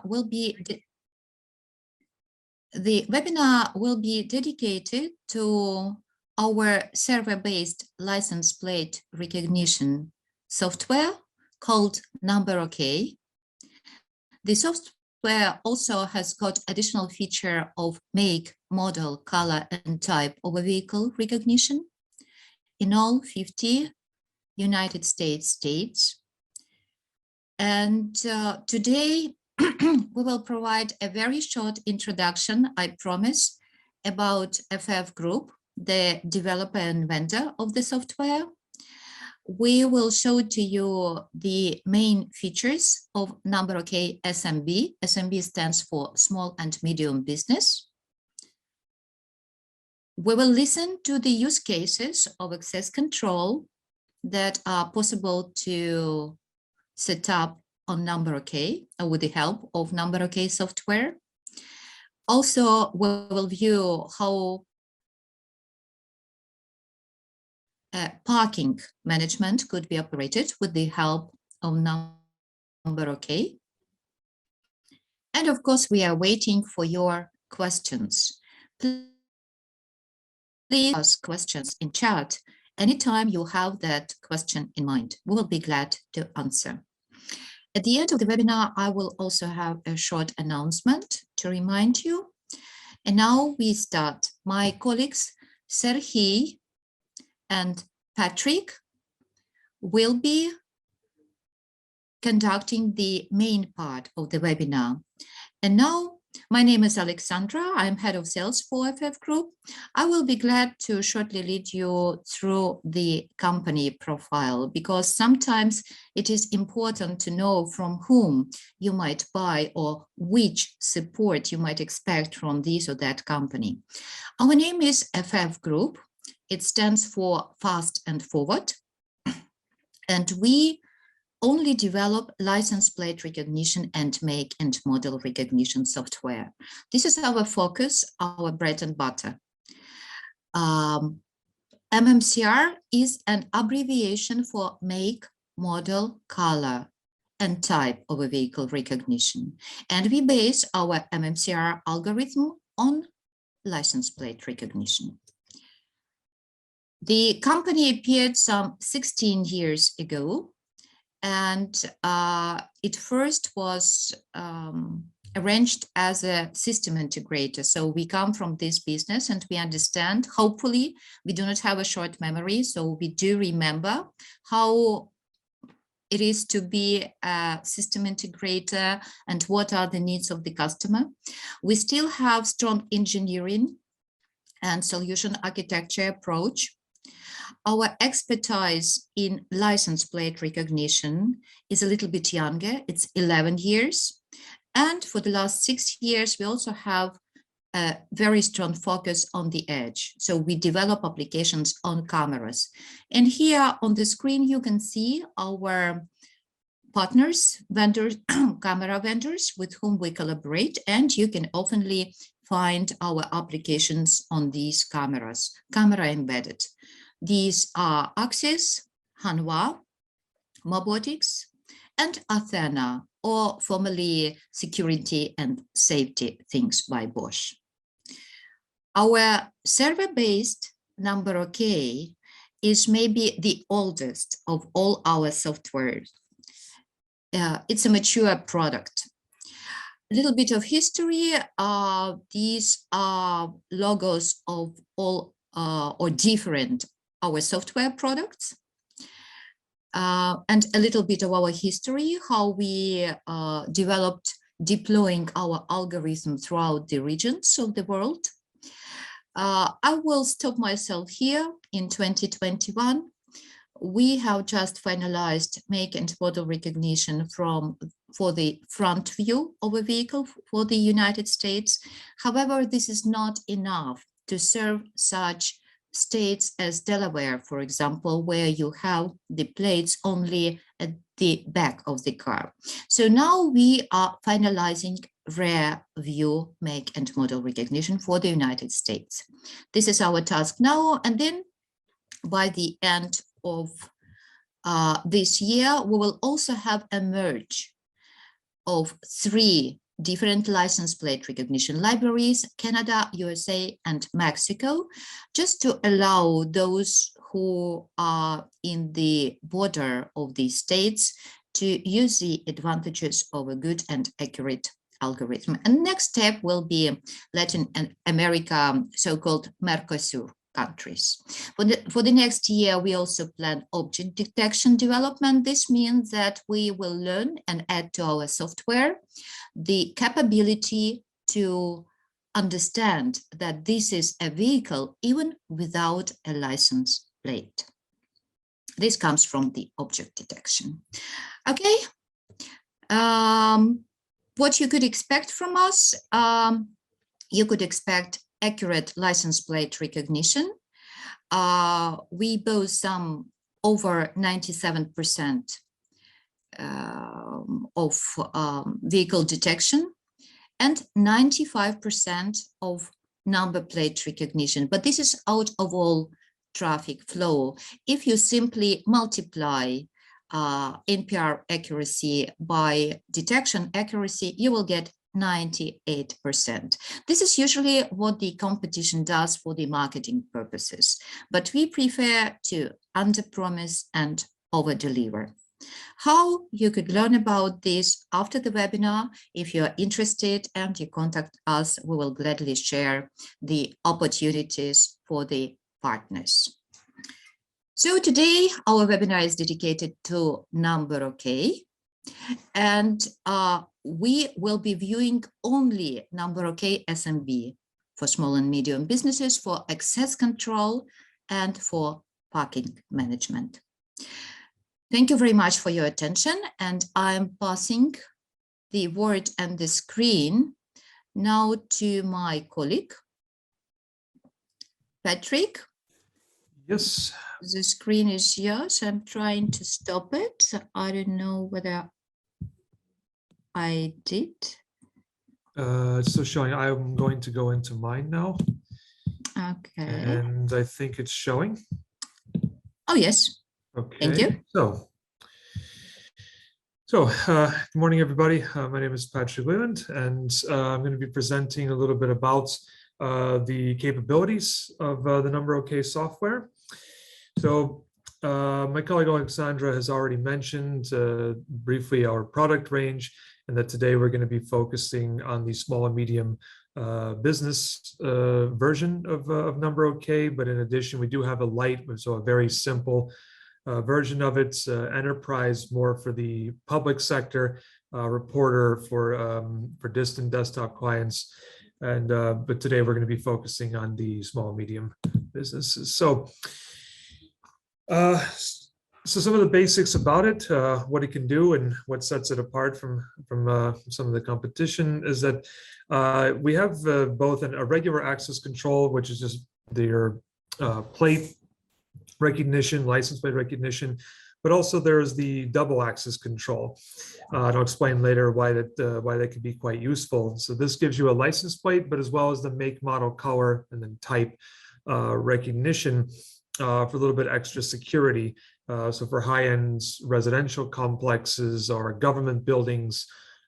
will be dedicated to our server-based license plate recognition software called NumberOk. The software also has got additional feature of make, model, color, and type of a vehicle recognition in all 50 United States. And today we will provide a very short introduction, I promise, about FF Group, the developer and vendor of the software. We will show to you the main features of NumberOk SMB. SMB stands for Small and Medium Business. We will listen to the use cases of access control that are possible to set up on NumberOk with the help of NumberOk software. Also, we will view how parking management could be operated with the help of NumberOk. And of course, we are waiting for your questions. Please ask questions in chat anytime you have that question in mind. We will be glad to answer. At the end of the webinar, I will also have a short announcement to remind you. And now we start. My colleagues, Serhii and Patrick, will be conducting the main part of the webinar. And now, my name is Alexandra. I'm head of sales for FF Group. I will be glad to shortly lead you through the company profile, because sometimes it is important to know from whom you might buy or which support you might expect from this or that company. Our name is FF Group. It stands for Fast and Forward. And we only develop license plate recognition and make and model recognition software. This is our focus, our bread and butter. MMCR is an abbreviation for make, model, color, and type of a vehicle recognition. And we base our MMCR algorithm on license plate recognition. The company appeared some 16 years ago. And it first was arranged as a system integrator. So we come from this business and we understand, hopefully, we do not have a short memory. So we do remember how it is to be a system integrator and what are the needs of the customer. We still have strong engineering and solution architecture approach. Our expertise in license plate recognition is a little bit younger. It's 11 years. And for the last 6 years, we also have a very strong focus on the edge. So we develop applications on cameras. And here on the screen, you can see our partners, vendors, camera vendors with whom we collaborate. And you can oftenly find our applications on these cameras, camera embedded. These are Axis, Hanwha, Mobotics, and Athena, or formerly Security and Safety Things by Bosch. Our server-based NumberOk is maybe the oldest of all our software. It's a mature product. A little bit of history. These are logos of all or different our software products, and a little bit of our history, how we developed deploying our algorithm throughout the regions of the world. I will stop myself here. In 2021, we have just finalized make and model recognition for the front view of a vehicle for the United States. However, this is not enough to serve such states as Delaware, for example, where you have the plates only at the back of the car. So now we are finalizing rear view make and model recognition for the United States. This is our task now, and then by the end of this year, we will also have a merge of 3 different license plate recognition libraries, Canada, USA, and Mexico, just to allow those who are in the border of these states to use the advantages of a good and accurate algorithm. And next step will be Latin America, so-called Mercosur countries. For the next year, we also plan object detection development. This means that we will learn and add to our software the capability to understand that this is a vehicle even without a license plate. This comes from the object detection. Okay. What you could expect from us, you could expect accurate license plate recognition. We boast some over 97% of vehicle detection and 95% of number plate recognition. But this is out of all traffic flow. If you simply multiply NPR accuracy by detection accuracy, you will get 98%. This is usually what the competition does for the marketing purposes, but we prefer to underpromise and overdeliver. How you could learn about this after the webinar, if you're interested and you contact us, we will gladly share the opportunities for the partners. So today our webinar is dedicated to NumberOk, and we will be viewing only NumberOk SMB for small and medium businesses, for access control and for parking management. Thank you very much for your attention, and I'm passing the word and the screen now to my colleague, Patrick. Yes. The screen is yours. I'm trying to stop it. I don't know whether I did. It's still showing. I'm going to go into mine now. Okay. And I think it's showing. Oh, yes. Okay. Thank you. Good morning, everybody. My name is Patrick Leland, and I'm going to be presenting a little bit about the capabilities of the NumberOk software. So my colleague Alexandra has already mentioned briefly our product range, and that today we're going to be focusing on the small and medium business version of NumberOk. But in addition, we do have a light, so a very simple version of it, enterprise more for the public sector, reporter for distant desktop clients. And but today we're going to be focusing on the small and medium businesses. So some of the basics about it, what it can do and what sets it apart from some of the competition is that we have both a regular access control, which is just your plate recognition, license plate recognition, but also there's the double access control. I'll explain later why that could be quite useful. So this gives you a license plate, but as well as the make, model, color, and then type recognition for a little bit extra security. So for high-end residential complexes or government buildings,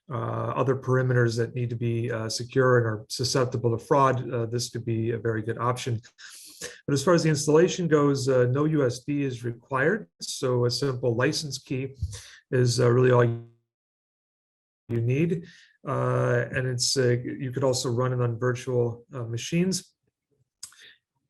other perimeters that need to be secure and are susceptible to fraud, this could be a very good option. But as far as the installation goes, no USB is required. So a simple license key is really all you need. And it's you could also run it on virtual machines.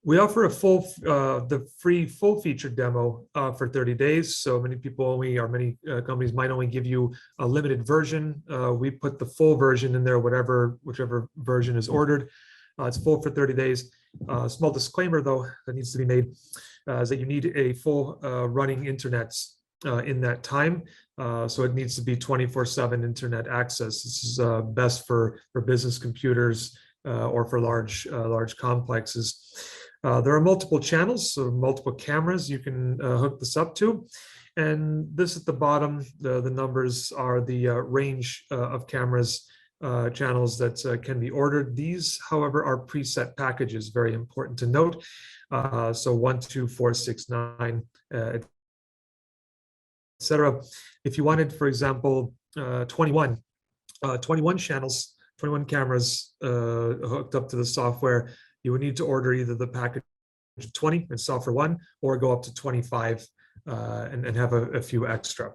We offer a the free full-featured demo for 30 days. So many people many companies might only give you a limited version. We put the full version in there, whichever version is ordered. It's full for 30 days. Small disclaimer, though, that needs to be made is that you need a full running internet in that time. So it needs to be 24/7 internet access. This is best for business computers or for large complexes. There are multiple channels, so multiple cameras you can hook this up to. And this at the bottom, the numbers are the range of cameras channels that can be ordered. These, however, are preset packages, very important to note. So 1, 2, 4, 6, 9, etc. If you wanted, for example, 21 21 channels, 21 cameras hooked up to the software, you would need to order either the package 20 in software 1 or go up to 25 and have a few extra.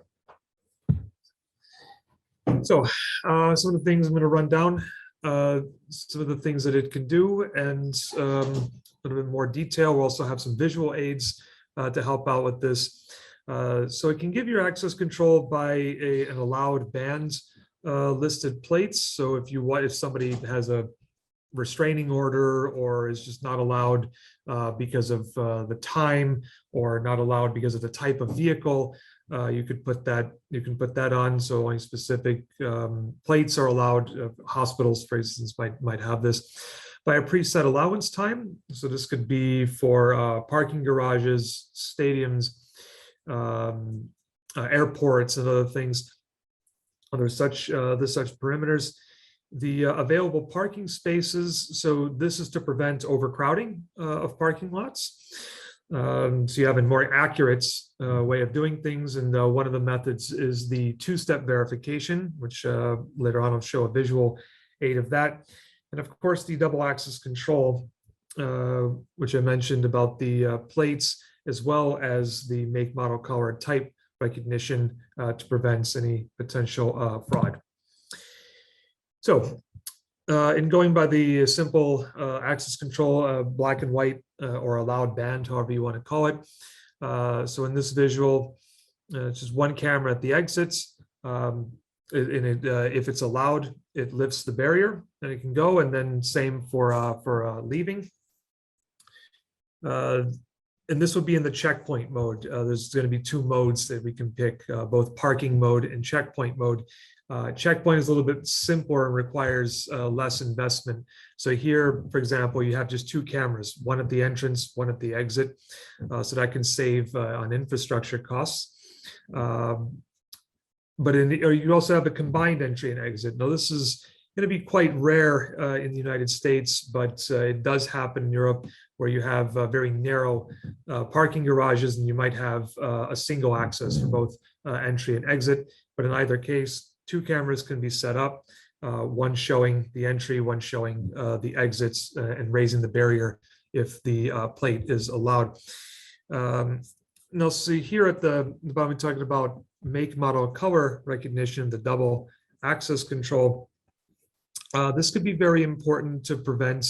So some of the things I'm going to run down, some of the things that it can do, and a little bit more detail. We'll also have some visual aids to help out with this. So it can give your access control by an allowed band listed plates. So if somebody has a restraining order or is just not allowed because of the time, or not allowed because of the type of vehicle, you can put that on. So only specific plates are allowed. Hospitals, for instance, might have this by a preset allowance time. So this could be for parking garages, stadiums, airports, and other things. There's such perimeters. The available parking spaces. So this is to prevent overcrowding of parking lots. So you have a more accurate way of doing things. And one of the methods is the two-step verification, which later on I'll show a visual aid of that. And of course, the double access control, which I mentioned about the plates, as well as the make, model, color, type recognition to prevent any potential fraud. So in going by the simple access control, black and white or allowed band, however you want to call it. So in this visual, it's just one camera at the exits. If it's allowed, it lifts the barrier and it can go, and then same for leaving. And this would be in the checkpoint mode. There's going to be two modes that we can pick, both parking mode and checkpoint mode. Checkpoint is a little bit simpler and requires less investment. So here, for example, you have just two cameras, one at the entrance, one at the exit. So that can save on infrastructure costs. But you also have a combined entry and exit. Now, this is going to be quite rare in the United States, but it does happen in Europe, where you have very narrow parking garages, and you might have a single access for both entry and exit. But in either case, two cameras can be set up, one showing the entry, one showing the exits, and raising the barrier if the plate is allowed. Now, see here at the bottom, we're talking about make, model, color recognition, the double access control. This could be very important to prevent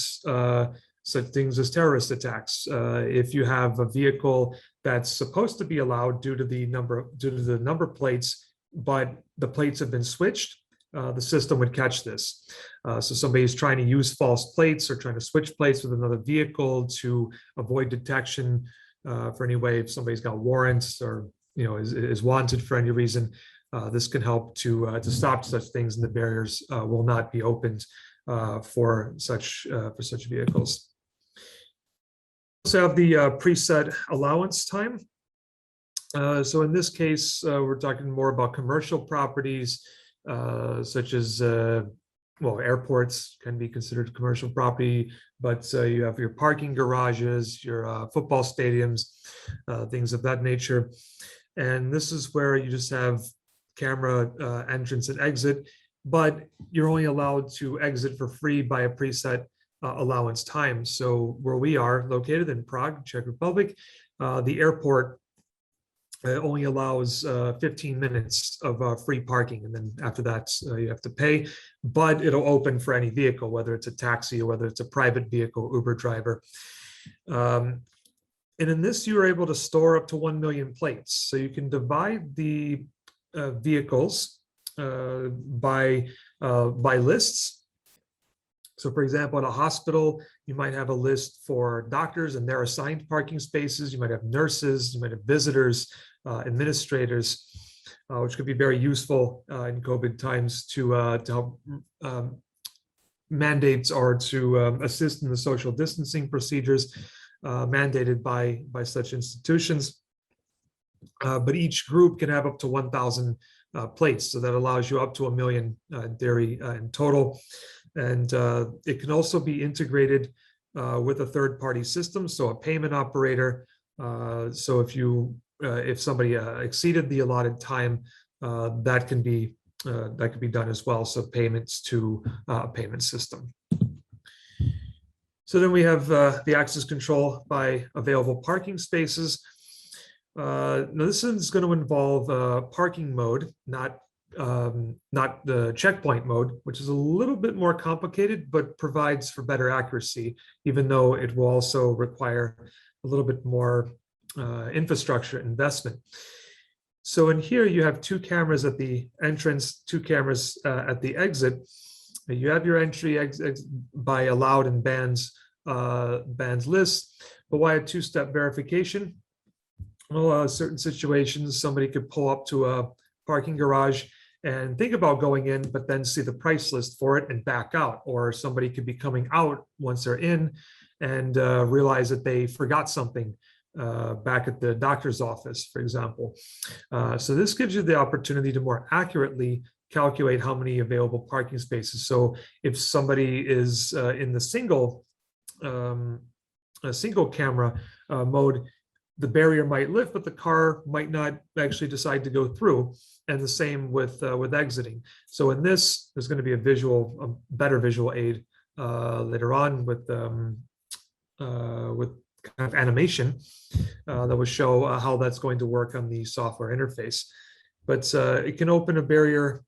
such things as terrorist attacks. If you have a vehicle that's supposed to be allowed due to the number plates, but the plates have been switched, the system would catch this. So somebody's trying to use false plates or trying to switch plates with another vehicle to avoid detection for any way. If somebody's got warrants or is wanted for any reason, this can help to stop such things, and the barriers will not be opened for such vehicles. We also have the preset allowance time. So in this case, we're talking more about commercial properties, such as, airports can be considered commercial property, but you have your parking garages, your football stadiums, things of that nature. And this is where you just have camera entrance and exit, but you're only allowed to exit for free by a preset allowance time. So where we are located in Prague, Czech Republic, the airport only allows 15 minutes of free parking, and then after that you have to pay, but it'll open for any vehicle, whether it's a taxi or whether it's a private vehicle, Uber driver. And in this, you are able to store up to 1 million plates. So you can divide the vehicles by lists. So for example, at a hospital, you might have a list for doctors and their assigned parking spaces. You might have nurses, you might have visitors, administrators, which could be very useful in COVID times to help mandates or to assist in the social distancing procedures mandated by such institutions. But each group can have up to 1,000 plates. So that allows you up to 1 million dairy in total. And it can also be integrated with a third-party system, so a payment operator. So if somebody exceeded the allotted time, that can be that could be done as well. So payments to a payment system. So then we have the access control by available parking spaces. Now this is going to involve parking mode, not the checkpoint mode, which is a little bit more complicated, but provides for better accuracy, even though it will also require a little bit more infrastructure investment. So in here, you have 2 cameras at the entrance, 2 cameras at the exit. You have your entry by allowed and bans list, but why a 2-step verification? Well, certain situations, somebody could pull up to a parking garage and think about going in, but then see the price list for it and back out. Or somebody could be coming out once they're in and realize that they forgot something back at the doctor's office, for example. So this gives you the opportunity to more accurately calculate how many available parking spaces. So if somebody is in the single camera mode, the barrier might lift, but the car might not actually decide to go through. And the same with exiting. So in this, there's going to be a better visual aid later on with kind of animation that will show how that's going to work on the software interface. But it can open a barrier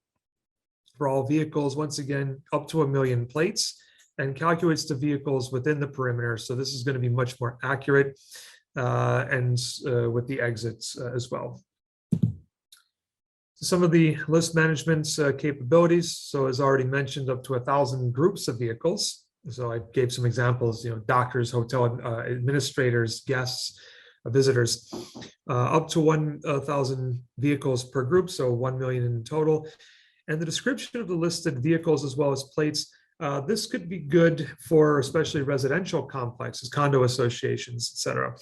for all vehicles, once again, up to 1 million plates, and calculates the vehicles within the perimeter. So this is going to be much more accurate and with the exits as well. Some of the list management capabilities. So as already mentioned, up to 1,000 groups of vehicles. So I gave some examples, doctors, hotel administrators, guests, visitors, up to 1,000 vehicles per group, so 1 million in total. And the description of the listed vehicles as well as plates, this could be good for especially residential complexes, condo associations, etc.,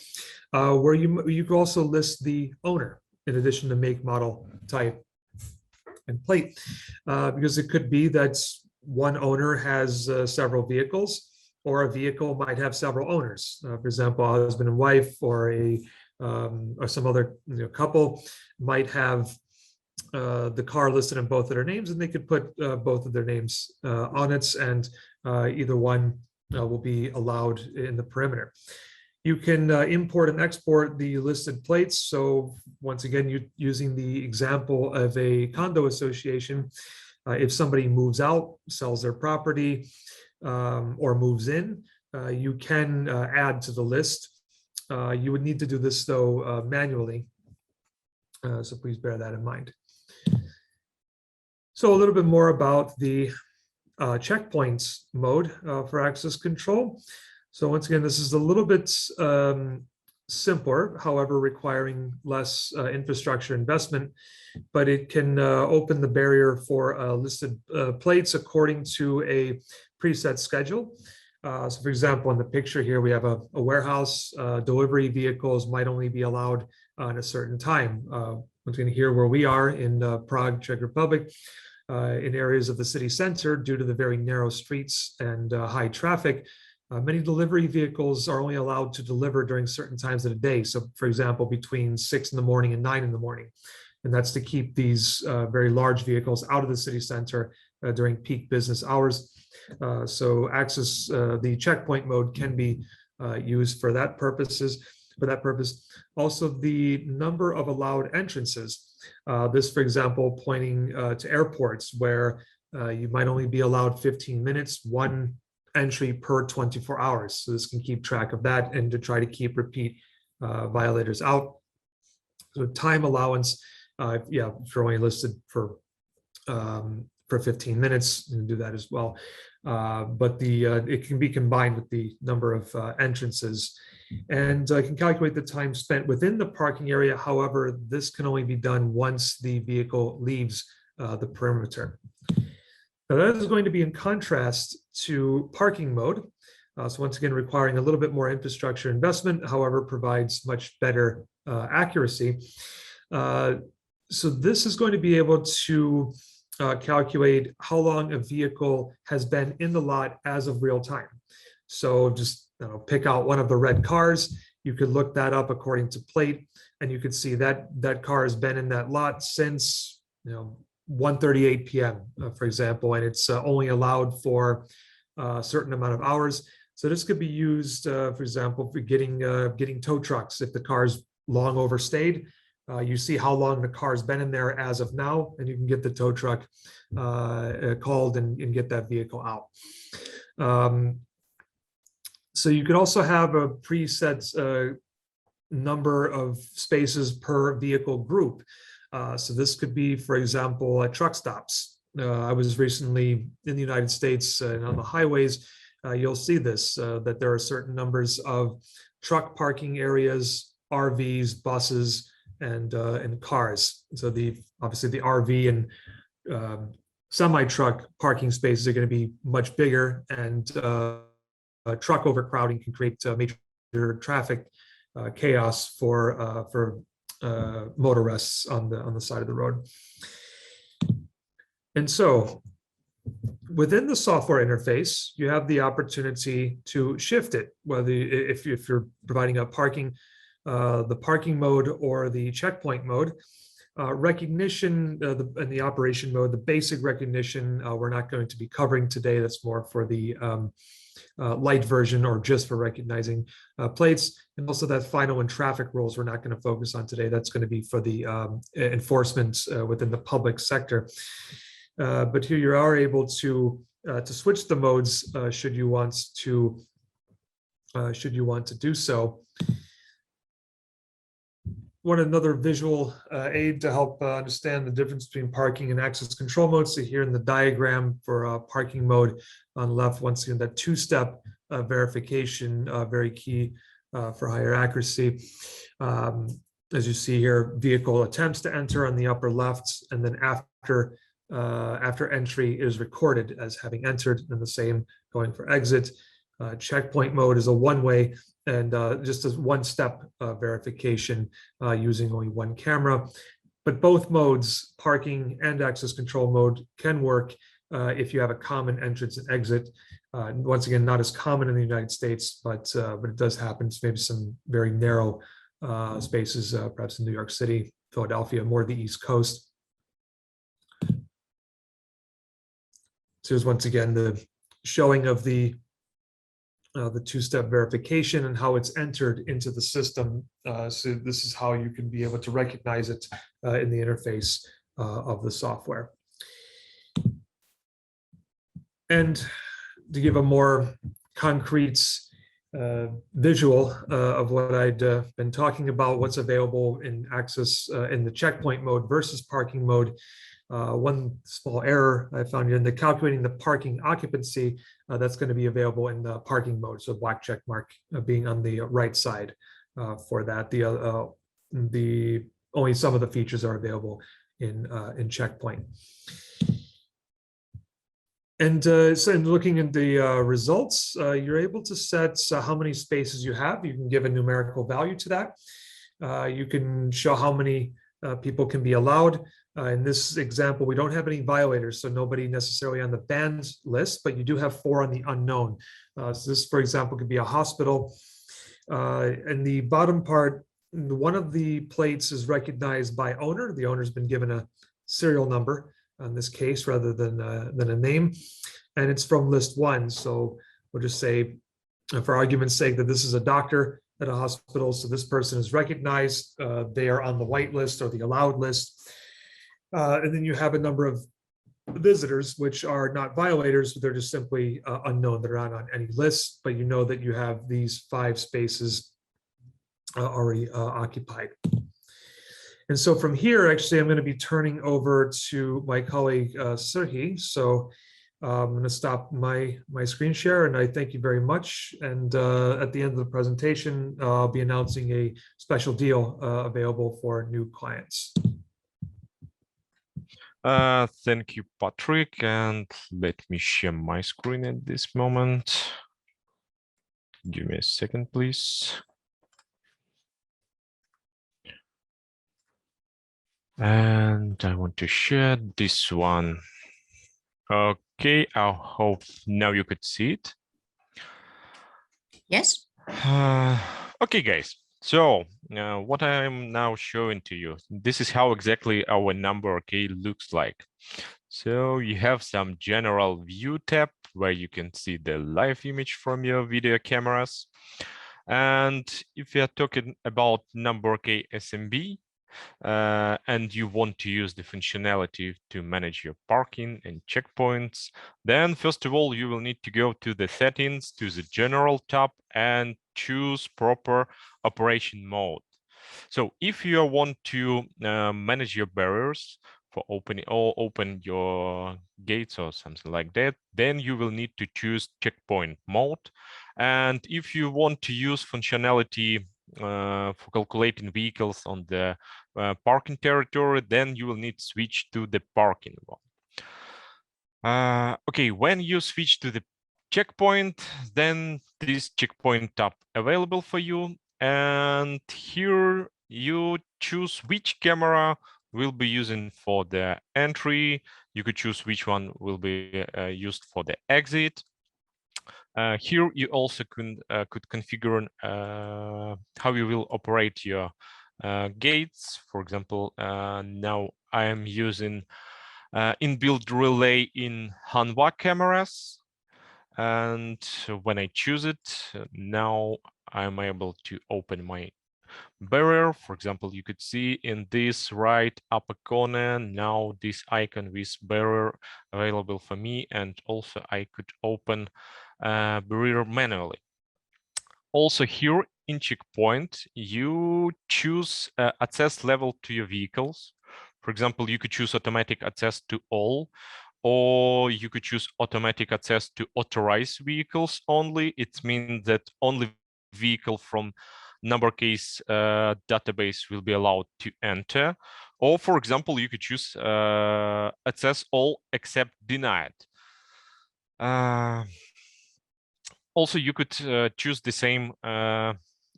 where you could also list the owner in addition to make, model, type, and plate, because it could be that one owner has several vehicles, or a vehicle might have several owners. For example, a husband and wife, or or some other couple might have the car listed in both of their names, and they could put both of their names on it, and either one will be allowed in the perimeter. You can import and export the listed plates. So once again, using the example of a condo association, if somebody moves out, sells their property, or moves in, you can add to the list. You would need to do this, though, manually. So please bear that in mind. So a little bit more about the checkpoints mode for access control. So once again, this is a little bit simpler, however, requiring less infrastructure investment, but it can open the barrier for listed plates according to a preset schedule. So for example, in the picture here, we have a warehouse. Delivery vehicles might only be allowed on a certain time. Once again, here where we are in Prague, Czech Republic, in areas of the city center, due to the very narrow streets and high traffic, many delivery vehicles are only allowed to deliver during certain times of the day. So for example, between 6 in the morning and 9 in the morning. And that's to keep these very large vehicles out of the city center during peak business hours. So access, the checkpoint mode can be used for that purpose. Also, the number of allowed entrances. This, for example, pointing to airports where you might only be allowed 15 minutes, one entry per 24 hours. So this can keep track of that and to try to keep repeat violators out. So time allowance, if you're only listed for 15 minutes, you can do that as well. But it can be combined with the number of entrances, and I can calculate the time spent within the parking area. However, this can only be done once the vehicle leaves the perimeter. Now that is going to be in contrast to parking mode. So once again, requiring a little bit more infrastructure investment, however, provides much better accuracy. So this is going to be able to calculate how long a vehicle has been in the lot as of real time. So just pick out one of the red cars. You could look that up according to plate, and you could see that that car has been in that lot since 1:38 p.m., for example, and it's only allowed for a certain amount of hours. So this could be used, for example, for getting tow trucks. If the car's long overstayed, you see how long the car's been in there as of now, and you can get the tow truck called and get that vehicle out. So you could also have a preset number of spaces per vehicle group. So this could be, for example, at truck stops. I was recently in the United States and on the highways. You'll see this, that there are certain numbers of truck parking areas, RVs, buses, and cars. So obviously the RV and semi-truck parking spaces are going to be much bigger, and truck overcrowding can create major traffic chaos for motorists on the side of the road. And so within the software interface, you have the opportunity to shift it, whether if you're providing a parking, the parking mode or the checkpoint mode. Recognition and the operation mode, the basic recognition, we're not going to be covering today. That's more for the light version or just for recognizing plates. And also that final and traffic rules we're not going to focus on today. That's going to be for the enforcement within the public sector. But here you are able to switch the modes should you want to do so. Another visual aid to help understand the difference between parking and access control modes. So here in the diagram for parking mode on the left, once again, that two-step verification, very key for higher accuracy. As you see here, vehicle attempts to enter on the upper left, and then after entry is recorded as having entered, and the same going for exit. Checkpoint mode is a one-way and just as one-step verification using only one camera. But both modes, parking and access control mode, can work if you have a common entrance and exit. Once again, not as common in the United States, but it does happen. It's maybe some very narrow spaces, perhaps in New York City, Philadelphia, more the East Coast. So here's once again the showing of the two-step verification and how it's entered into the system. So this is how you can be able to recognize it in the interface of the software. And to give a more concrete visual of what I'd been talking about, what's available in access in the checkpoint mode versus parking mode. One small error I found in the calculating the parking occupancy, that's going to be available in the parking mode. So black check mark being on the right side for that. The only some of the features are available in checkpoint. And so in looking at the results, you're able to set how many spaces you have. You can give a numerical value to that. You can show how many people can be allowed. In this example, we don't have any violators, so nobody necessarily on the banned list, but you do have 4 on the unknown. So this, for example, could be a hospital. In the bottom part, one of the plates is recognized by owner. The owner's been given a serial number in this case rather than a name, and it's from list 1. So we'll just say, for argument's sake, that this is a doctor at a hospital. So this person is recognized. They are on the white list or the allowed list. And then you have a number of visitors, which are not violators, they're just simply unknown. They're not on any list, but you know that you have these 5 spaces already occupied. And so from here, actually, I'm going to be turning over to my colleague, Serhi. So I'm going to stop my screen share, and I thank you very much. And at the end of the presentation, I'll be announcing a special deal available for new clients. Thank you, Patrick, and let me share my screen at this moment. Give me a second, please. And I want to share this one. Okay, I hope now you could see it. Yes. Okay, guys. So what I am now showing to you, this is how exactly our NumberOk looks like. So you have some general view tab where you can see the live image from your video cameras. And if we are talking about NumberOk SMB, and you want to use the functionality to manage your parking and checkpoints, then first of all, you will need to go to the settings, to the general tab, and choose proper operation mode. So if you want to manage your barriers for open your gates or something like that, then you will need to choose checkpoint mode. And if you want to use functionality for calculating vehicles on the parking territory, then you will need to switch to the parking one. Okay, when you switch to the checkpoint, then this checkpoint tab available for you. And here you choose which camera will be using for the entry. You could choose which one will be used for the exit. Here you also could configure how you will operate your gates. For example, now I am using inbuilt relay in Hanwha cameras. And when I choose it, now I'm able to open my barrier. For example, you could see in this right upper corner, now this icon with barrier available for me. And also I could open barrier manually. Also here in checkpoint, you choose access level to your vehicles. For example, you could choose automatic access to all, or you could choose automatic access to authorized vehicles only. It means that only vehicle from NumberOk's database will be allowed to enter. Or for example, you could choose access all except denied. Also, you could choose the same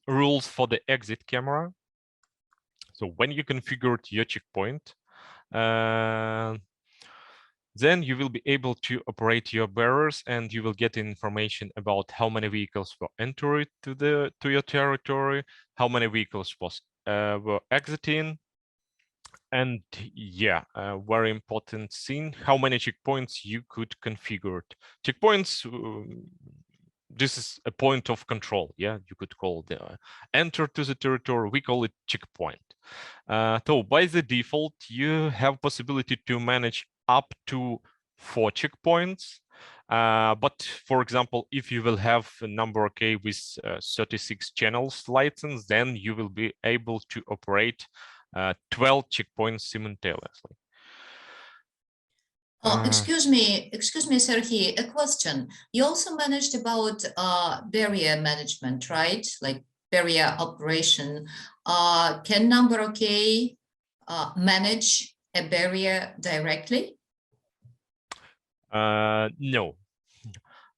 rules for the exit camera. So when you configured your checkpoint, then you will be able to operate your barriers, and you will get information about how many vehicles were entering to your territory, how many vehicles were exiting, and yeah, very important thing, how many checkpoints you could configure. Checkpoints, this is a point of control. Yeah, you could call the enter to the territory. We call it checkpoint. So by the default, you have possibility to manage up to 4 checkpoints. But for example, if you will have a NumberOk with 36 channels license, then you will be able to operate 12 checkpoints simultaneously. Excuse me, Sergey, a question. You also managed about barrier management, right? Like barrier operation. Can NumberOk manage a barrier directly? No.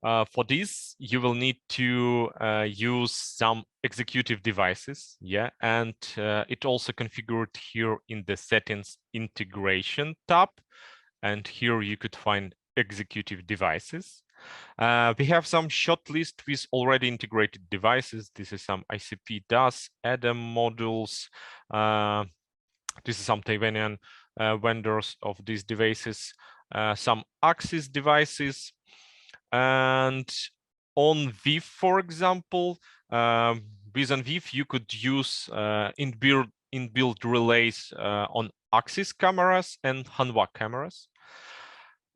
For this, you will need to use some executive devices, yeah, and it also configured here in the settings integration tab, and here you could find executive devices. We have some short list with already integrated devices. This is some ICP DAS, ADAM modules. This is some Taiwanian vendors of these devices, some Axis devices. And on VIF, for example, with on VIF, you could use inbuilt relays on Axis cameras and Hanwha cameras.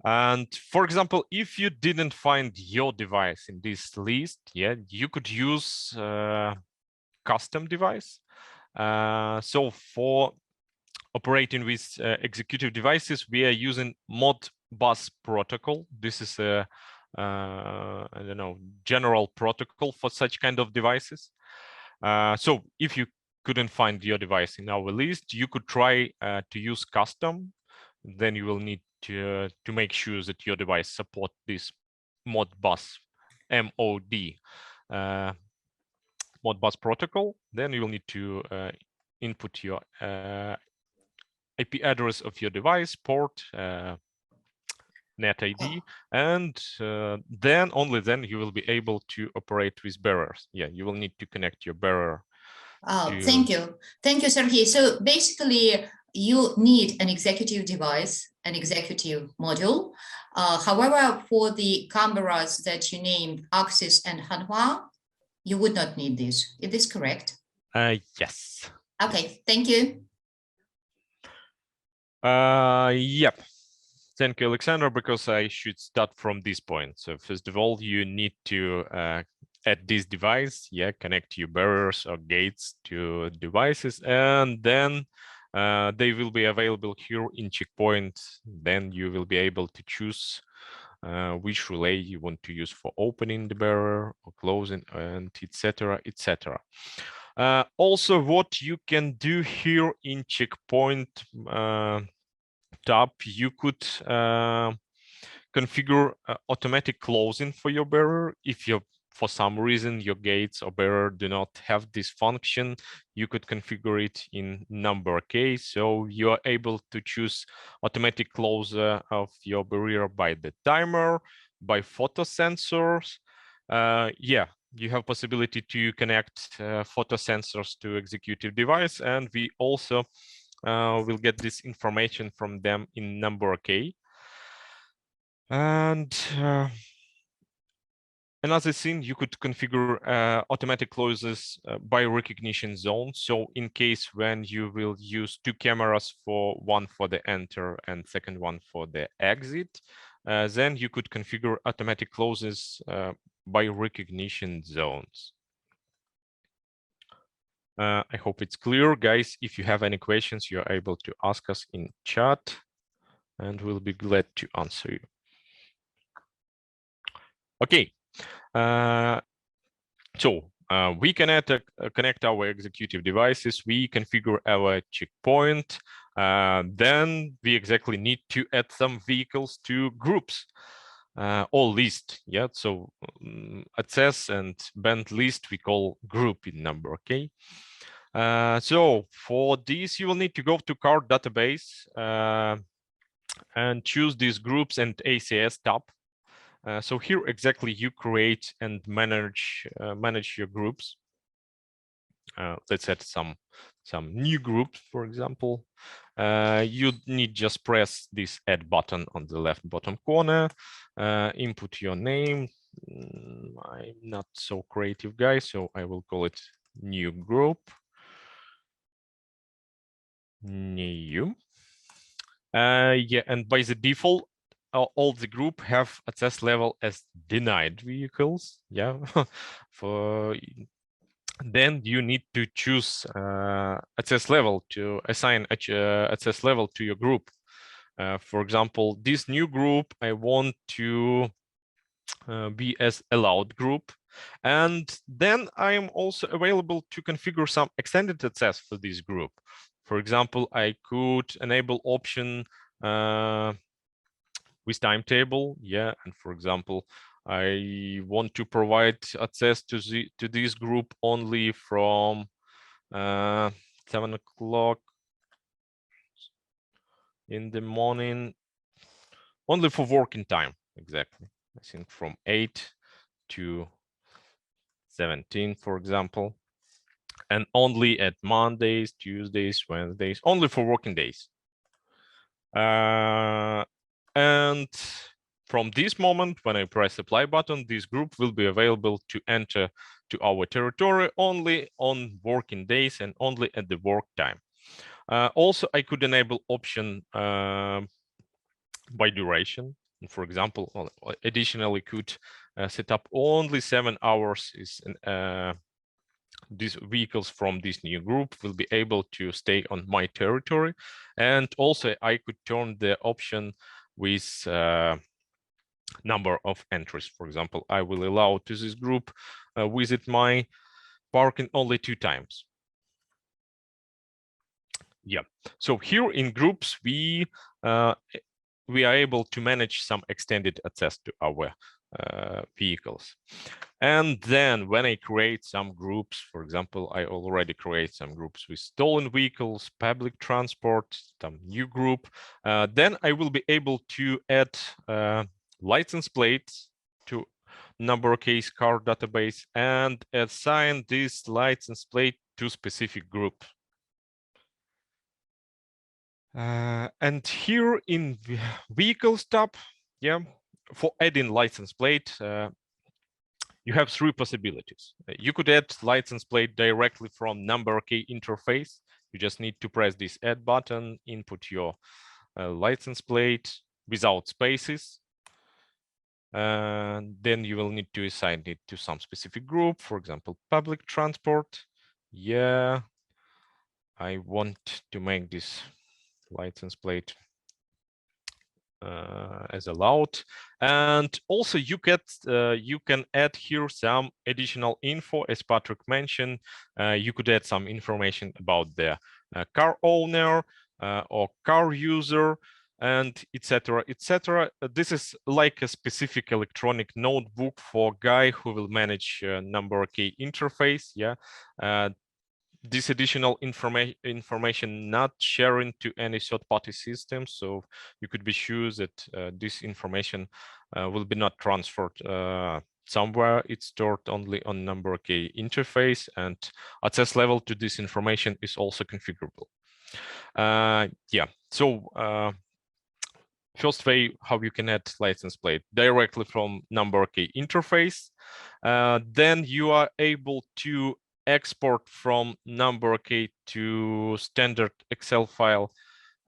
And for example, if you didn't find your device in this list, yeah, you could use custom device. So for operating with executive devices, we are using Modbus protocol. This is a I don't know, general protocol for such kind of devices. So if you couldn't find your device in our list, you could try to use custom. Then you will need to make sure that your device support this Modbus MOD Modbus protocol. Then you will need to input your IP address of your device, port, net ID, and then only then you will be able to operate with barriers. Yeah, you will need to connect your barrier Thank you. Thank you, Sergey. So basically, you need an executive device, an executive module. However, for the cameras that you named, Axis and Hanwha, you would not need this. Is this correct? Yes. Okay, Yes. thank you. Yep. Thank you, Alexander, because I should start from this point. So first of all, you need to add this device, connect your barriers or gates to devices, and then they will be available here in Checkpoint. Then you will be able to choose which relay you want to use for opening the barrier or closing, and etc., etc. Also, what you can do here in Checkpoint tab, you could configure automatic closing for your barrier. If you, for some reason, your gates or barrier do not have this function, you could configure it in NumberOk. So you are able to choose automatic closure of your barrier by the timer, by photo sensors. You have possibility to connect photo sensors to executive device, and we also will get this information from them in NumberOk. And another thing, you could configure automatic closes by recognition zone. So in case when you will use two cameras, one for the enter and second one for the exit, then you could configure automatic closes by recognition zones. I hope it's clear, guys. If you have any questions, you're able to ask us in chat, and we'll be glad to answer you. Okay, we can connect our executive devices. We configure our checkpoint. Then we exactly need to add some vehicles to groups or list. So access and band list we call group in NumberOk. So for this, you will need to go to card database and choose these groups and ACS tab. So here exactly you create and manage your groups. Let's add some new groups, for example. You need just press this add button on the left bottom corner, input your name. I'm not so creative guy, so I will call it new group. New. And by the default, all the group have access level as denied vehicles. For then you need to choose access level to assign access level to your group. For example, this new group I want to be as allowed group, and then I am also available to configure some extended access for this group. For example, I could enable option with timetable, and for example, I want to provide access to this group only from 7 o'clock in the morning, only for working time, exactly. I think from 8 to 17, for example, and only at Mondays, Tuesdays, Wednesdays, only for working days. And from this moment, when I press apply button, this group will be available to enter to our territory only on working days and only at the work time. Also, I could enable option by duration. For example, additionally could set up only 7 hours is these vehicles from this new group will be able to stay on my territory. And also I could turn the option with number of entries. For example, I will allow to this group visit my parking only 2 times. So here in groups, we are able to manage some extended access to our vehicles. And then when I create some groups, for example, I already create some groups with stolen vehicles, public transport, some new group, then I will be able to add license plates to NumberOk car database and assign this license plate to specific group. And here in vehicles tab, yeah, for adding license plate, you have three possibilities. You could add license plate directly from NumberOk interface. You just need to press this add button, input your license plate without spaces. Then you will need to assign it to some specific group, for example, public transport. Yeah, I want to make this license plate as allowed. And also you can add here some additional info. As Patrick mentioned, you could add some information about the car owner or car user, and etc. etc. This is like a specific electronic notebook for a guy who will manage NumberOk interface. Yeah, this additional information not sharing to any third-party system, so you could be sure that this information will be not transferred somewhere. It's stored only on NumberOk interface, and access level to this information is also configurable. Yeah, so first way how you can add license plate directly from NumberOk interface. Then you are able to export from NumberOk to standard Excel file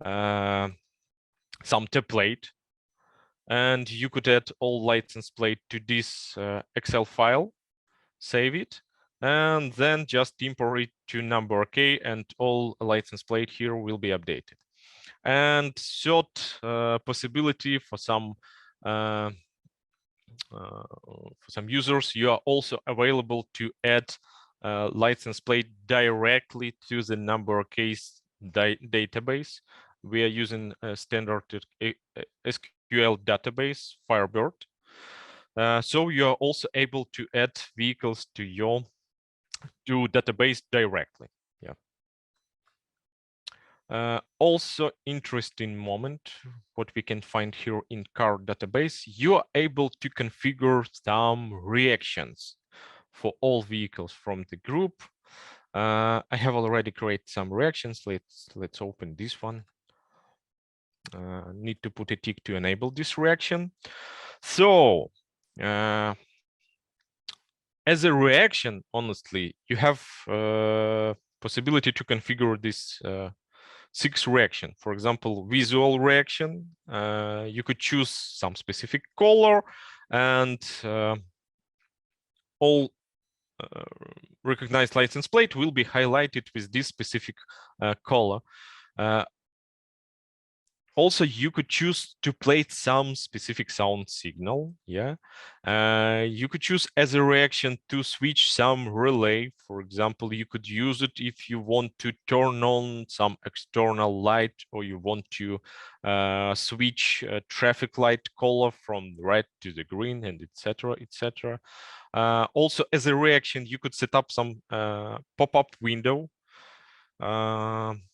some template, and you could add all license plate to this Excel file, save it, and then just import it to NumberOk, and all license plate here will be updated. And third possibility for some users, you are also available to add license plate directly to the NumberOk database. We are using a standard SQL database, Firebird. So you are also able to add vehicles to your database directly. Yeah. Also interesting moment, what we can find here in car database, you are able to configure some reactions for all vehicles from the group. I have already created some reactions. Let's open this one. Need to put a tick to enable this reaction. So as a reaction, honestly, you have possibility to configure this 6 reaction. For example, visual reaction, you could choose some specific color, and all recognized license plate will be highlighted with this specific color. Also, you could choose to play some specific sound signal. Yeah, you could choose as a reaction to switch some relay. For example, you could use it if you want to turn on some external light, or you want to switch traffic light color from red to the green, and etc. etc. Also, as a reaction, you could set up some pop-up window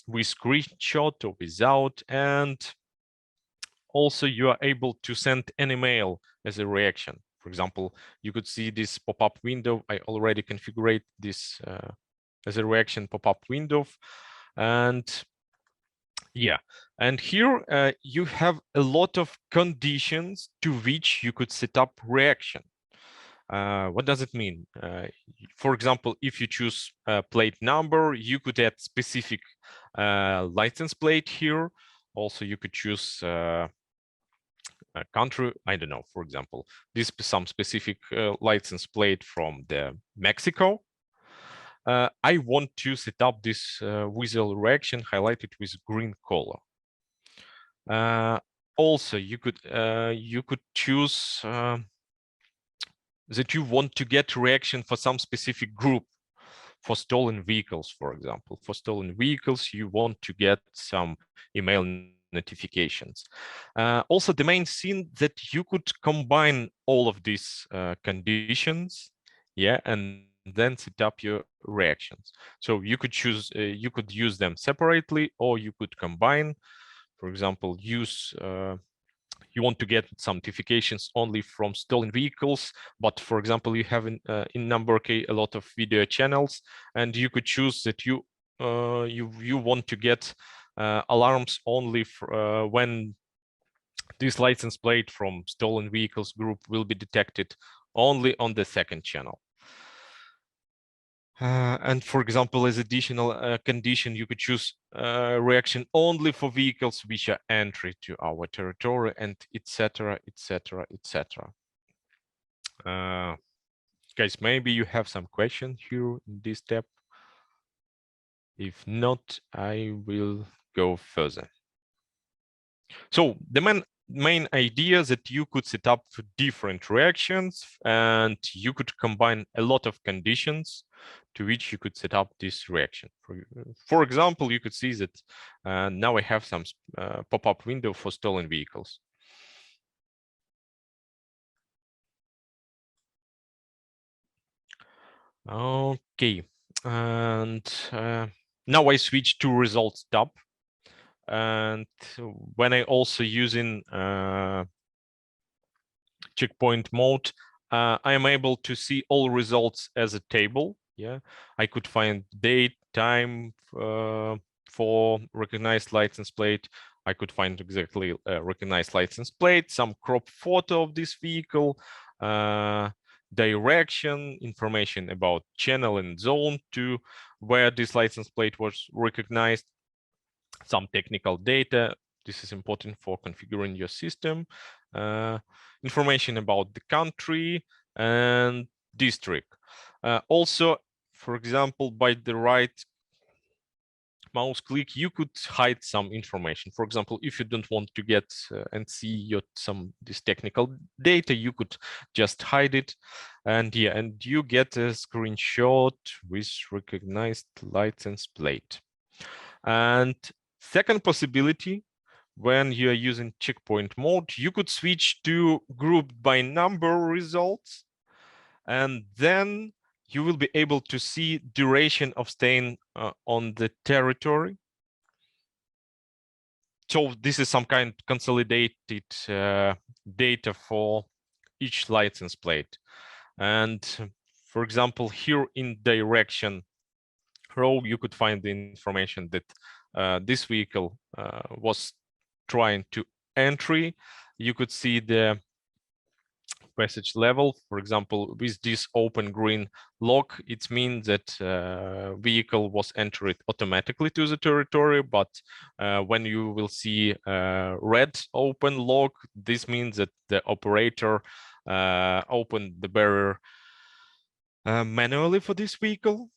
with screenshot or without, and also you are able to send an email as a reaction. For example, you could see this pop-up window. I already configured this as a reaction pop-up window, and yeah, and here you have a lot of conditions to which you could set up reaction. What does it mean? For example, if you choose plate number, you could add specific license plate here. Also, you could choose country. I don't know, for example, this is some specific license plate from the Mexico. I want to set up this visual reaction highlighted with green color. Also, you could choose that you want to get reaction for some specific group. For stolen vehicles, for example, for stolen vehicles, you want to get some email notifications. Also, the main thing that you could combine all of these conditions, yeah, and then set up your reactions. So you could choose, you could use them separately, or you could combine. For example, use you want to get some notifications only from stolen vehicles, but for example, you have in NumberOk a lot of video channels, and you could choose that you want to get alarms only for, when this license plate from stolen vehicles group will be detected only on the second channel. And for example, as additional condition, you could choose reaction only for vehicles which are entry to our territory, and etc., etc., etc. Guys, maybe you have some question here in this step. If not, I will go further. So the main idea is that you could set up different reactions, and you could combine a lot of conditions to which you could set up this reaction. For example, you could see that now I have some pop-up window for stolen vehicles. Okay, and now I switch to results tab. And when I also using checkpoint mode, I am able to see all results as a table. Yeah, I could find date, time for recognized license plate. I could find exactly recognized license plate, some crop photo of this vehicle, direction, information about channel and zone to where this license plate was recognized, some technical data. This is important for configuring your system. Information about the country and district. Also, for example, by the right mouse click, you could hide some information. For example, if you don't want to get and see this technical data, you could just hide it, and yeah, and you get a screenshot with recognized license plate. And second possibility, when you are using checkpoint mode, you could switch to grouped by number results, and then you will be able to see duration of staying on the territory. So this is some kind of consolidated data for each license plate. And for example, here in direction row, you could find the information that this vehicle was trying to entry. You could see the passage level. For example, with this open green lock, it means that vehicle was entered automatically to the territory. But when you will see red open lock, this means that the operator opened the barrier manually for this vehicle.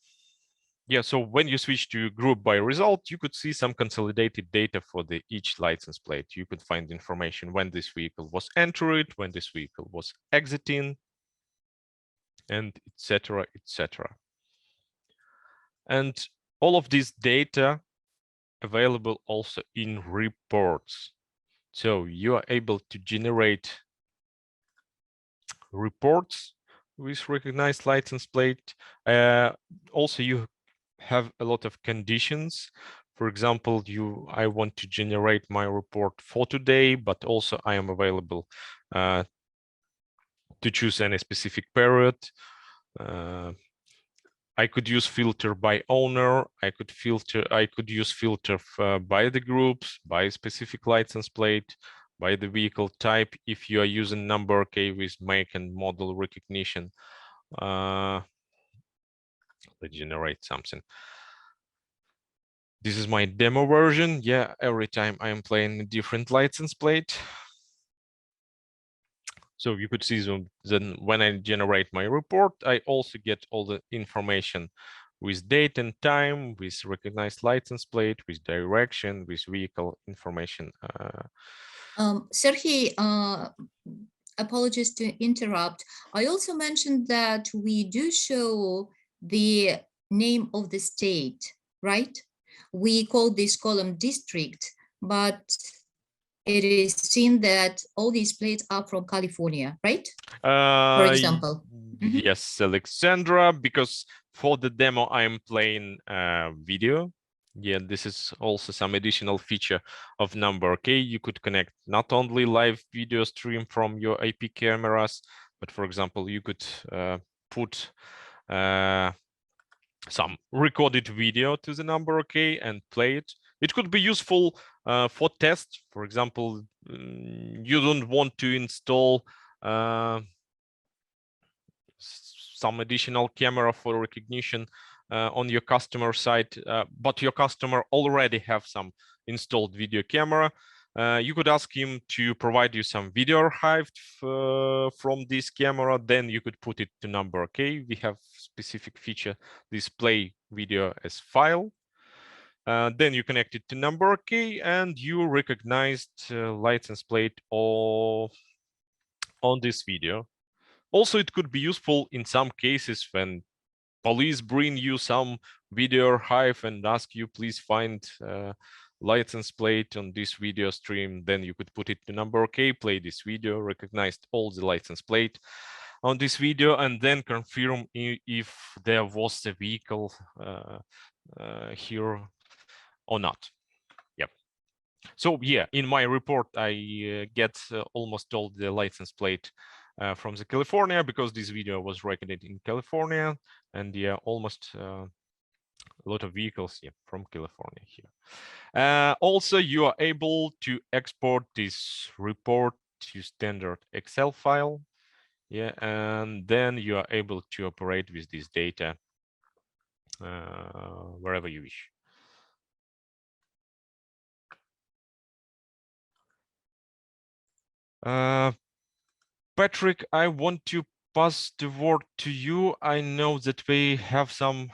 Yeah, so when you switch to group by result, you could see some consolidated data for each license plate. You could find information when this vehicle was entered, when this vehicle was exiting, and etc., etc. And all of this data available also in reports. So you are able to generate reports with recognized license plate. Also, you have a lot of conditions. For example, I want to generate my report for today, but also I am available to choose any specific period. I could use filter by owner. I could use filter by the groups, by specific license plate, by the vehicle type. If you are using NumberOk with make and model recognition, let's generate something. This is my demo version. Yeah, every time I'm playing a different license plate. So you could see then when I generate my report, I also get all the information with date and time, with recognized license plate, with direction, with vehicle information. Sergey, apologies to interrupt. I also mentioned that we do show the name of the state, right? We call this column district, but it is seen that all these plates are from California, right? For example. Yes, Alexandra, because for the demo, I'm playing video. Yeah, this is also some additional feature of NumberOk. You could connect not only live video stream from your IP cameras, but for example, you could put some recorded video to the NumberOk and play it. It could be useful for test. For example, you don't want to install some additional camera for recognition on your customer side, but your customer already have some installed video camera. You could ask him to provide you some video archived from this camera. Then you could put it to NumberOk. We have specific feature, display video as file. Then you connect it to NumberOk and you recognized license plate on this video. Also, it could be useful in some cases when police bring you some video archive and ask you, please find license plate on this video stream. Then you could put it to NumberOk, play this video, recognized all the license plate on this video, and then confirm if there was a vehicle here or not. Yep. So yeah, in my report, I get almost all the license plate from the California, because this video was recorded in California, and yeah, almost a lot of vehicles from California here. Also, you are able to export this report to standard Excel file, and then you are able to operate with this data wherever you wish. Patrick, I want to pass the word to you. I know that we have some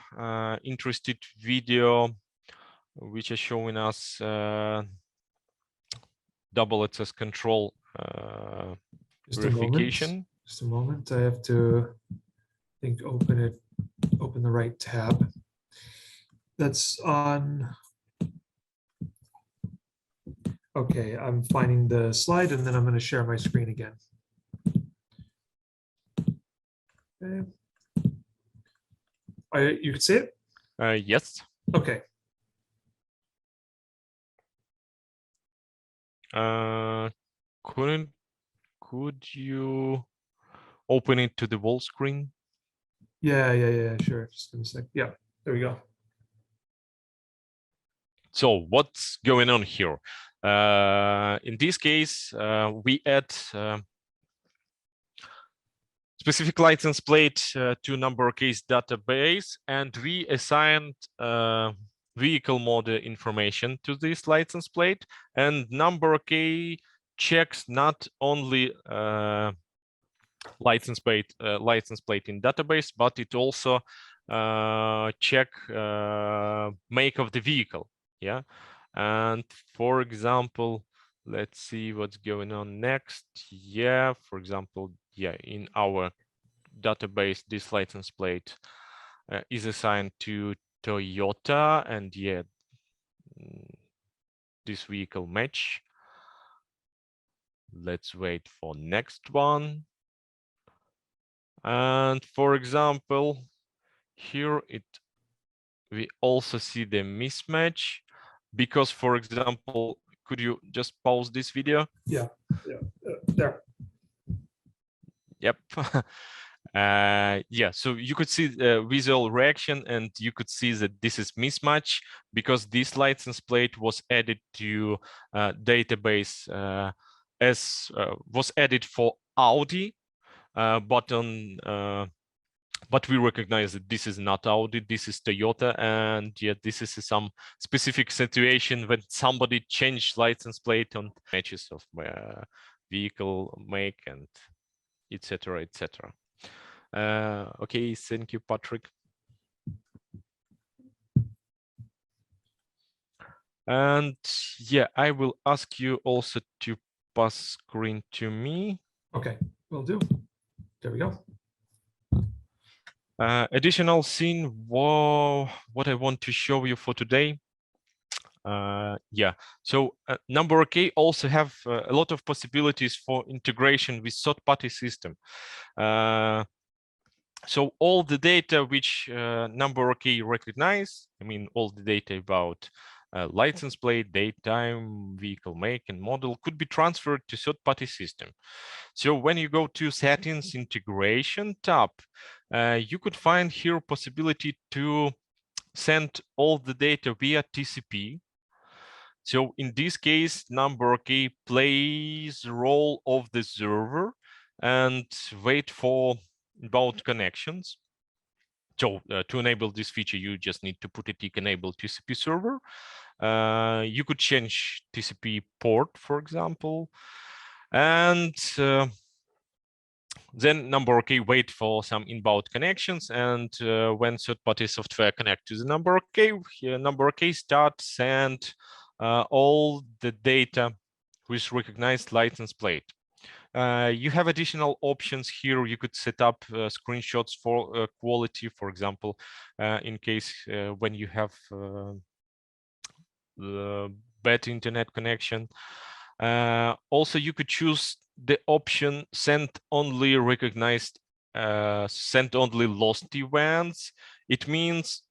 interested video which are showing us double access control verification. Just a moment. I have to open the right tab. That's on. Okay, I'm finding the slide and then I'm going to share my screen again. Okay. You can see it? Yes. Okay. Could you open it to the whole screen? Yeah, sure. Just give me a sec. Yeah, there we go. So what's going on here? In this case, we add specific license plate to NumberOk's database, and we assigned vehicle model information to this license plate, and NumberOk checks not only license plate in database, but it also check make of the vehicle. Yeah, and for example, let's see what's going on next. Yeah, for example, yeah, in our database, this license plate is assigned to Toyota, and yeah, this vehicle match. Let's wait for next one. And for example, here we also see the mismatch, because, for example, could you just pause this video? Yeah, there. Yep. Yeah, so you could see the visual reaction, and you could see that this is mismatch because this license plate was added to database was added for Audi, but we recognize that this is not Audi, this is Toyota, and yet this is some specific situation when somebody changed license plate on matches of vehicle make and etc. etc. Okay, thank you, Patrick. And yeah, I will ask you also to pass screen to me. Okay, will do. There we go. Additional scene, what I want to show you for today. Yeah, so NumberOk also have a lot of possibilities for integration with third-party system. So all the data which NumberOk recognize, I mean, all the data about license plate, date, time, vehicle make and model could be transferred to third-party system. So when you go to settings integration tab, you could find here possibility to send all the data via TCP. So in this case, NumberOk plays the role of the server and wait for inbound connections. So to enable this feature, you just need to put a tick enable TCP server. You could change TCP port, for example, and then NumberOk wait for some inbound connections, and when third-party software connect to the NumberOk start send all the data with recognized license plate. You have additional options here. You could set up screenshots for quality, for example, in case when you have the bad internet connection. Also, you could choose the option send only recognized, send only lost events. It means,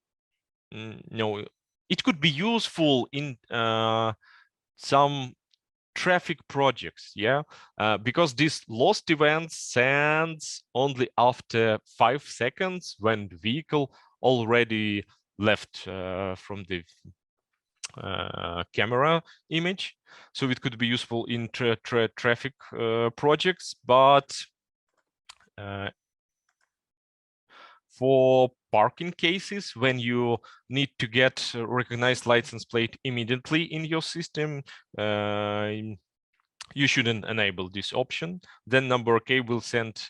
no, it could be useful in some traffic projects, yeah, because this lost event sends only after 5 seconds when the vehicle already left from the camera image. So it could be useful in traffic projects, but for parking cases, when you need to get a recognized license plate immediately in your system, you shouldn't enable this option. Then NumberOk will send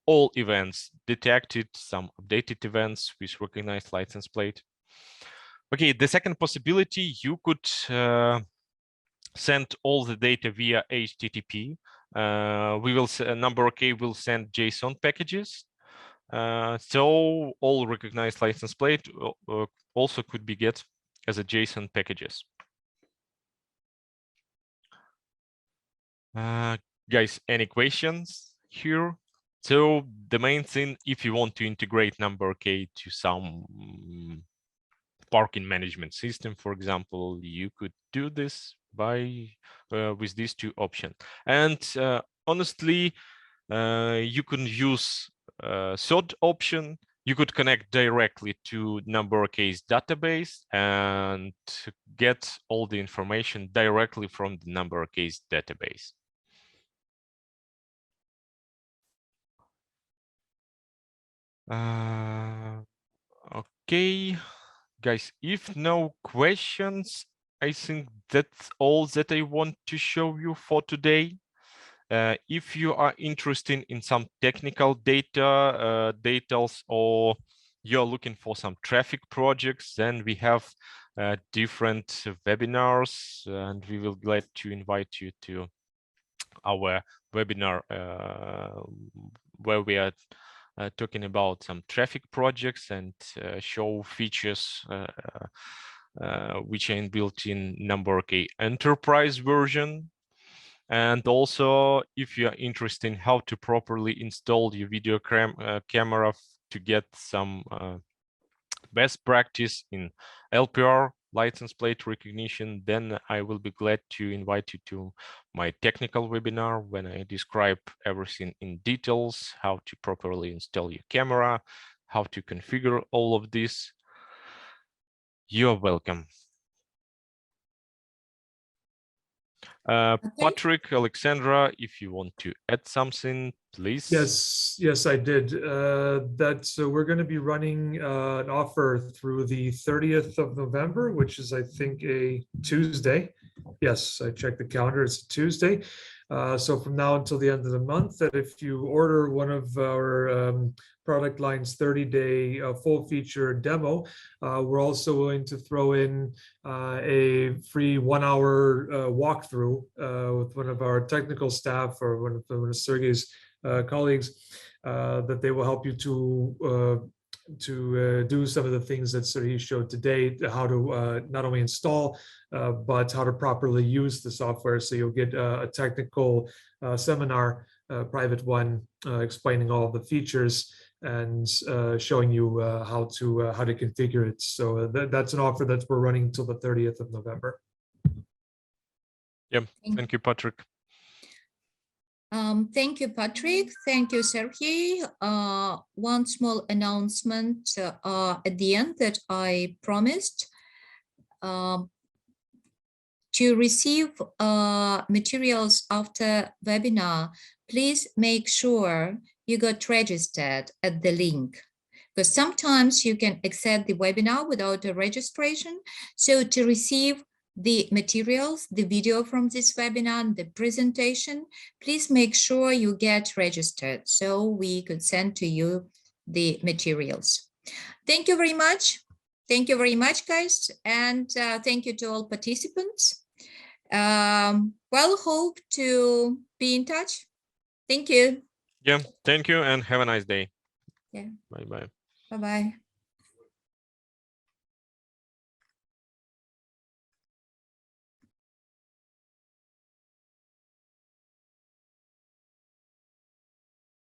all events detected, some updated events with recognized license plate. Okay, the second possibility, you could send all the data via HTTP. NumberOk will send JSON packages. So all recognized license plate also could be get as a JSON packages. Guys, any questions here? So the main thing, if you want to integrate NumberOk to some parking management system, for example, you could do this by with these two options. And honestly, you can use third option. You could connect directly to NumberOk's database and get all the information directly from the NumberOk's database. Okay, guys, if no questions, I think that's all that I want to show you for today. If you are interested in some technical details, or you're looking for some traffic projects, then we have different webinars, and we will glad to invite you to our webinar where we are talking about some traffic projects and show features which are inbuilt in NumberOk enterprise version. And also, if you are interested in how to properly install your video camera to get some best practice in LPR, license plate recognition, then I will be glad to invite you to my technical webinar when I describe everything in details, how to properly install your camera, how to configure all of this. You're welcome. Okay. Patrick, Alexandra, if you want to add something, please. Yes, I did. So we're going to be running an offer through the 30th of November, which is, I think, a Tuesday. Yes, I checked the calendar. It's a Tuesday. So from now until the end of the month, that if you order one of our product line's 30-day full feature demo, we're also willing to throw in a free 1-hour walkthrough with one of our technical staff or one of Sergey's colleagues, that they will help you to do some of the things that he showed today, how to not only install, but how to properly use the software. So you'll get a technical seminar, private one, explaining all of the features and showing you how to configure it. So that's an offer that we're running until the 30th of November. Yeah, thank you, Patrick. Thank you, Patrick. Thank you, Sergey. One small announcement at the end that I promised. To receive materials after webinar, please make sure you got registered at the link, because sometimes you can access the webinar without a registration. So to receive the materials, the video from this webinar, the presentation, please make sure you get registered so we could send to you the materials. Thank you very much. Thank you very much, guys. And thank you to all participants. Well, hope to be in touch. Thank you. Yeah, thank you and have a nice day. Yeah. Bye-bye. Bye-bye.